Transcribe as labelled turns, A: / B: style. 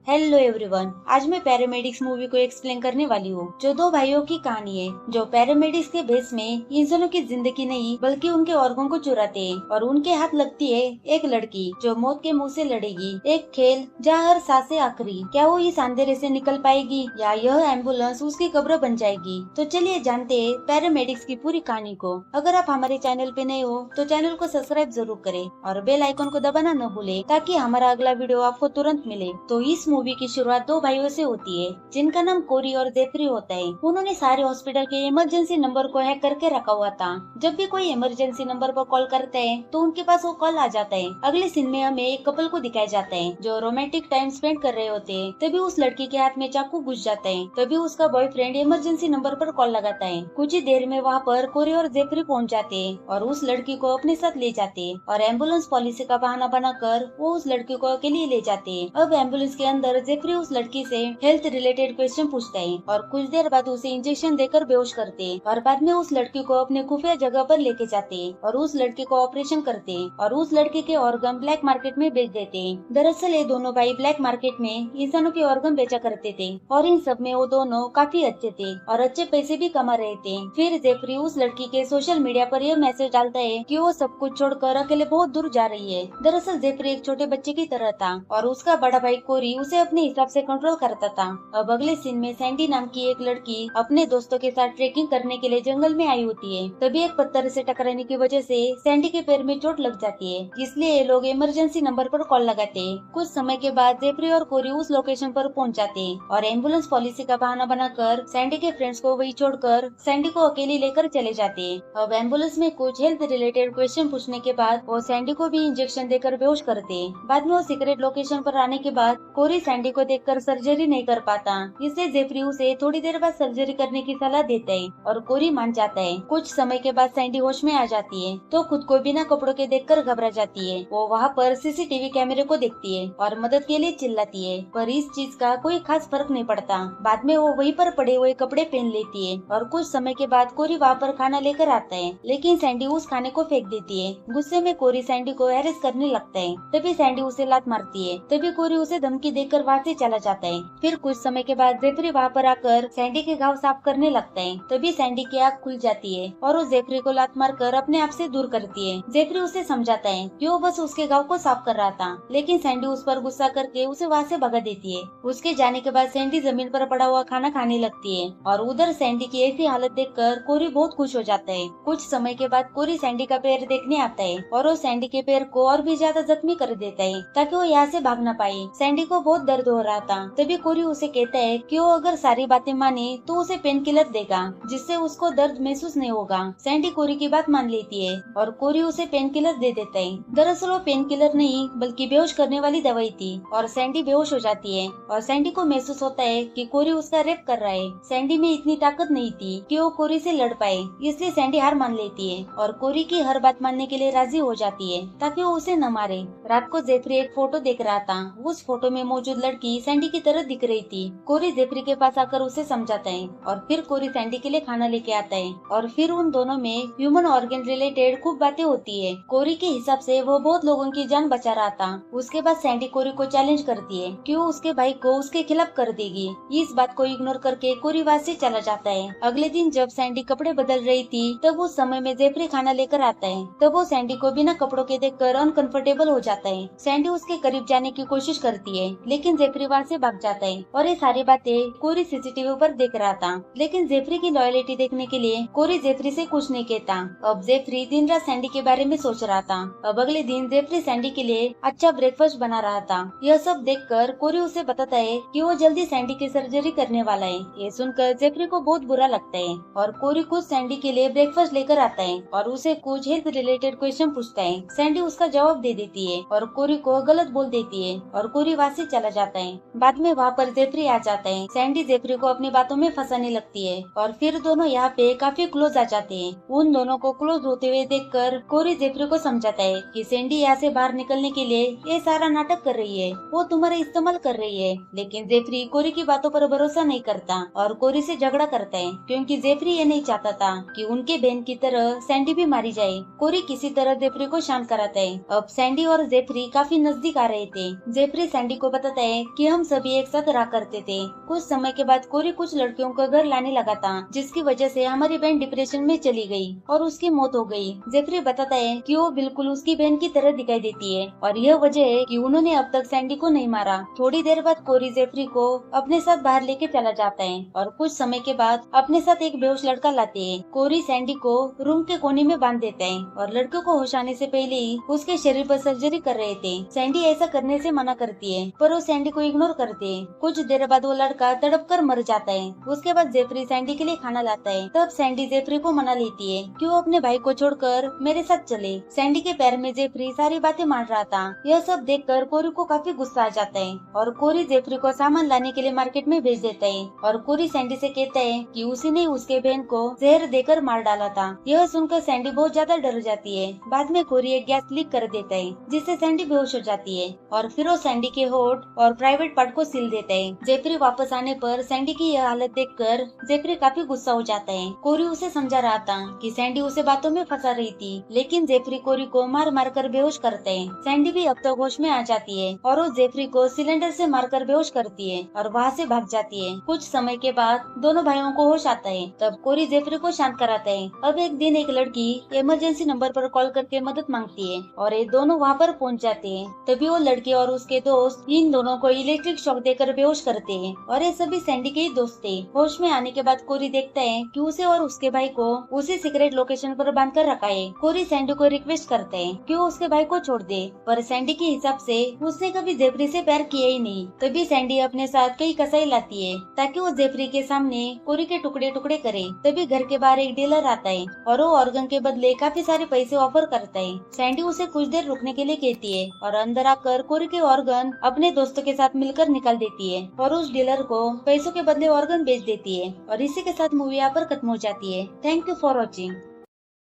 A: Hello everyone, आज मैं paramedics movie को एक्सप्लेन करने वाली हूँ, जो दो भाइयों की कहानी है जो पैरामेडिक्स के बेस में इंसानों की जिंदगी नहीं बल्कि उनके ऑर्गन को चुराते हैं और उनके हाथ लगती है एक लड़की जो मौत के मुंह से लड़ेगी। एक खेल जहाँ हर सांसें आखिरी। क्या वो इस अंधेरे से निकल पाएगी या यह एम्बुलेंस उसकी कब्र बन जाएगी? तो चलिए जानते हैं पैरामेडिक्स की पूरी कहानी को। अगर आप हमारे चैनल पे नए हो तो चैनल को सब्सक्राइब जरूर करें और बेल आइकन को दबाना न भूले ताकि हमारा अगला वीडियो आपको तुरंत मिले। तो इस मूवी की शुरुआत दो भाइयों से होती है जिनका नाम कोरी और जेफरी होता है। उन्होंने सारे हॉस्पिटल के इमरजेंसी नंबर को हैक करके रखा हुआ था। जब भी कोई इमरजेंसी नंबर पर कॉल करता है तो उनके पास वो कॉल आ जाता है। अगले सीन में हमें एक कपल को दिखाया जाता है जो रोमांटिक टाइम स्पेंड कर रहे होते हैं। तभी उस लड़की के हाथ में चाकू घुस जाता है। तभी उसका बॉयफ्रेंड इमरजेंसी नंबर पर कॉल लगाता है। कुछ ही देर में वहाँ पर कोरी और जेफरी पहुँच जाते हैं और उस लड़की को अपने साथ ले जाते हैं और एम्बुलेंस पॉलिसी का बहाना बनाकर वो उस लड़की को अकेले ले जाते हैं। अब एम्बुलेंस के अंदर जेफरी उस लड़की से हेल्थ रिलेटेड क्वेश्चन पूछता है और कुछ देर बाद उसे इंजेक्शन देकर बेहोश करते हैं और बाद में उस लड़की को अपने खुफिया जगह पर लेके जाते हैं और उस लड़की को ऑपरेशन करते हैं और उस लड़की के ऑर्गन ब्लैक मार्केट में बेच देते हैं। दरअसल ये दोनों भाई ब्लैक मार्केट में इंसानों के ऑर्गन बेचा करते थे और इन सब में वो दोनों काफी अच्छे थे और अच्छे पैसे भी कमा रहे थे। फिर जेफरी उस लड़की के सोशल मीडिया पर यह मैसेज डालता है कि वो सब कुछ छोड़कर अकेले बहुत दूर जा रही है। दरअसल जेफरी एक छोटे बच्चे की तरह था और उसका बड़ा भाई कोरी उसे अपने हिसाब से कंट्रोल करता था। अब अगले सीन में सैंडी नाम की एक लड़की अपने दोस्तों के साथ ट्रेकिंग करने के लिए जंगल में आई होती है। तभी एक पत्थर से टकराने की वजह से सैंडी के पैर में चोट लग जाती है, इसलिए ये लोग इमरजेंसी नंबर पर कॉल लगाते हैं। कुछ समय के बाद जेफरी और कोरी उस लोकेशन पर पहुंच जाते हैं और एम्बुलेंस पॉलिसी का बहाना बनाकर सैंडी के फ्रेंड्स को वही छोड़कर सैंडी को अकेले लेकर चले जाते हैं। अब एम्बुलेंस में कुछ हेल्थ रिलेटेड क्वेश्चन पूछने के बाद वो सैंडी को भी इंजेक्शन देकर बेहोश करते हैं। बाद में वो सीक्रेट लोकेशन पर आने के बाद कोरी सैंडी को देखकर सर्जरी नहीं कर पाता, इसलिए जेफरी उसे थोड़ी देर बाद सर्जरी करने की सलाह देता है और कोरी मान जाता है। कुछ समय के बाद सैंडी होश में आ जाती है तो खुद को बिना कपड़ों के देखकर घबरा जाती है। वो वहाँ पर सीसीटीवी कैमरे को देखती है और मदद के लिए चिल्लाती है, पर इस चीज का कोई खास फर्क नहीं पड़ता। बाद में वो वहीं पर पड़े हुए कपड़े पहन लेती है और कुछ समय के बाद कोरी वहाँ पर खाना लेकर आता है, लेकिन सैंडी उस खाने को फेंक देती है। गुस्से में कोरी सैंडी को हैरेस करने लगता है। तभी सैंडी उसे लात मारती है। तभी कोरी उसे धमकी देकर वहाँ से चला जाता है। फिर कुछ समय के बाद जेफरी वहाँ पर आकर सैंडी के घाव साफ करने लगता है। तभी सैंडी की आँख खुल जाती है और वो जेफरी को लात मारकर अपने आप से दूर करती है। जेफरी उसे समझाता है कि वो बस उसके घाव को साफ कर रहा था, लेकिन सैंडी उस पर गुस्सा करके उसे वहाँ से भगा देती है। उसके जाने के बाद सैंडी जमीन पर पड़ा हुआ खाना खाने लगती है और उधर सैंडी की ऐसी हालत देखकर कोरी बहुत खुश हो जाता है। कुछ समय के बाद कोरी सैंडी का पैर देखने आता है और वो सैंडी के पैर को और भी ज्यादा जख्मी कर देता है ताकि वो यहाँ से भाग न पाए। सैंडी को बहुत दर्द हो रहा था। तभी कोरी उसे कहता है कि वो अगर सारी बातें माने तो उसे पेन किलर देगा जिससे उसको दर्द महसूस नहीं होगा। सैंडी कोरी की बात मान लेती है और कोरी उसे पेन किलर दे देता है। दरअसल वो पेन किलर नहीं बल्कि बेहोश करने वाली दवाई थी और सैंडी बेहोश हो जाती है और सैंडी को महसूस होता है कि कोरी उसका रेप कर रहा है। सैंडी में इतनी ताकत नहीं थी कि वो कोरी से लड़ पाए, इसलिए सैंडी हार मान लेती है और कोरी की हर बात मानने के लिए राजी हो जाती है ताकि वो उसे न मारे। रात को जेफरी एक फोटो देख रहा था। उस फोटो में मौजूद लड़की सैंडी की तरह दिख रही थी। कोरी जेफरी के पास आकर उसे समझाता है और फिर कोरी सैंडी के लिए खाना लेके आता है और फिर उन दोनों में ह्यूमन ऑर्गन रिलेटेड खूब बातें होती है। कोरी के हिसाब से वो बहुत लोगों की जान बचा रहा था। उसके बाद सैंडी कोरी को चैलेंज करती है कि वो उसके भाई को उसके खिलाफ कर देगी। इस बात को इग्नोर करके कोरी वहाँ से चला जाता है। अगले दिन जब सैंडी कपड़े बदल रही थी तब उस समय में जेफरी खाना लेकर आता है। तब वो सैंडी को बिना कपड़ों के देखकर अनकंफर्टेबल हो जाता है। सैंडी उसके करीब जाने की कोशिश करती है लेकिन जेफरी वहाँ से भाग जाता है और ये सारी बातें कोरी सीसीटीवी पर देख रहा था। लेकिन जेफरी की लॉयल्टी देखने के लिए कोरी जेफरी से कुछ नहीं कहता। अब जेफरी दिन रात सैंडी के बारे में सोच रहा था। अब अगले दिन जेफरी सैंडी के लिए अच्छा ब्रेकफास्ट बना रहा था। यह सब देखकर कोरी उसे बताता है कि वो जल्दी सैंडी की सर्जरी करने वाला है। ये सुनकर जेफरी को बहुत बुरा लगता है और कोरी खुद सैंडी के लिए ब्रेकफास्ट लेकर आता है और उसे कुछ हेल्थ रिलेटेड क्वेश्चन पूछता है। सैंडी उसका जवाब दे देती है और कोरी को गलत बोल देती है और कोरी वहाँ से चला जाता है। बाद में वहाँ पर जेफरी आ जाता है। सैंडी जेफरी को अपनी बातों में फंसाने लगती है और फिर दोनों यहाँ पे काफी क्लोज आ जाते हैं। उन दोनों को क्लोज होते हुए देखकर कोरी जेफरी को समझाता है कि सैंडी यहाँ से बाहर निकलने के लिए ये सारा नाटक कर रही है, वो तुम्हारा इस्तेमाल कर रही है। लेकिन जेफरी कोरी की बातों पर भरोसा नहीं करता और कोरी से झगड़ा करता है क्योंकि जेफरी ये नहीं चाहता था कि उनके बहन की तरह सैंडी भी मारी जाए। कोरी किसी तरह जेफरी को शांत कराता है। अब सैंडी और जेफरी काफी नजदीक आ रहे थे। जेफरी सैंडी को बताता बताता है कि हम सभी एक साथ रहा करते थे। कुछ समय के बाद कोरी कुछ लड़कियों को घर लाने लगा था, जिसकी वजह से हमारी बहन डिप्रेशन में चली गई और उसकी मौत हो गई। जेफरी बताता है कि वो बिल्कुल उसकी बहन की तरह दिखाई देती है और यह वजह है कि उन्होंने अब तक सैंडी को नहीं मारा। थोड़ी देर बाद कोरी जेफरी को अपने साथ बाहर लेके चला जाता है और कुछ समय के बाद अपने साथ एक बेहोश लड़का लाते हैं। कोरी सैंडी को रूम के कोने में बांध देता है और लड़के को होश आने से पहले ही उसके शरीर पर सर्जरी कर रहे थे। सैंडी ऐसा करने से मना करती है, पर वो सैंडी को इग्नोर करते हैं। कुछ देर बाद वो लड़का तड़प कर मर जाता है। उसके बाद जेफरी सैंडी के लिए खाना लाता है। तब सैंडी जेफरी को मना लेती है कि वो अपने भाई को छोड़कर मेरे साथ चले। सैंडी के पैर में जेफरी सारी बातें मान रहा था। यह सब देखकर कोरी को काफी गुस्सा आ जाता है और कोरी जेफरी को सामान लाने के लिए मार्केट में भेज देता है और कोरी सैंडी से कहता है कि उसी ने उसके बहन को जहर देकर मार डाला था। यह सुनकर सैंडी बहुत ज्यादा डर जाती है। बाद में कोरी एक गैस लीक कर देता है, जिससे सैंडी बेहोश हो जाती है और फिर वो सैंडी के होठ और प्राइवेट पार्ट को सील देता है। जेफरी वापस आने पर सैंडी की यह हालत देखकर जेफरी काफी गुस्सा हो जाता है। कोरी उसे समझा रहा था कि सैंडी उसे बातों में फंसा रही थी, लेकिन जेफरी कोरी को मार मार कर बेहोश करते हैं। सैंडी भी अब तक होश में आ जाती है और वो जेफरी को सिलेंडर से मारकर बेहोश करती है और वहाँ से भाग जाती है। कुछ समय के बाद दोनों भाइयों को होश आता है। तब कोरी जेफरी को शांत कराता है। अब एक दिन एक लड़की इमरजेंसी नंबर पर कॉल करके मदद मांगती है और ये दोनों वहाँ पर पहुँच जाते हैं। तभी वो लड़की और उसके दोस्त इन दोनों को इलेक्ट्रिक शॉक देकर बेहोश करते हैं और ये सभी सैंडी के ही दोस्त थे। होश में आने के बाद कोरी देखता है कि उसे और उसके भाई को उसी सीक्रेट लोकेशन पर बांध कर रखा है। कोरी सैंडी को रिक्वेस्ट करते हैं कि वो उसके भाई को छोड़ दे, पर सैंडी के हिसाब से उसने कभी जेफरी से प्यार किया ही नहीं। तभी सैंडी अपने साथ कई कसाई लाती है ताकि वो जेफरी के सामने कोरी के टुकड़े टुकड़े करे। तभी घर के बाहर एक डीलर आता है और वो ऑर्गन के बदले काफी सारे पैसे ऑफर करता है। सैंडी उसे कुछ देर रुकने के लिए कहती है और अंदर आकर कोरी के ऑर्गन अपने दोस्तों के साथ मिलकर निकाल देती है और उस डीलर को पैसों के बदले ऑर्गन बेच देती है। और इसी के साथ मूवी यहाँ पर खत्म हो जाती है। Thank you for watching.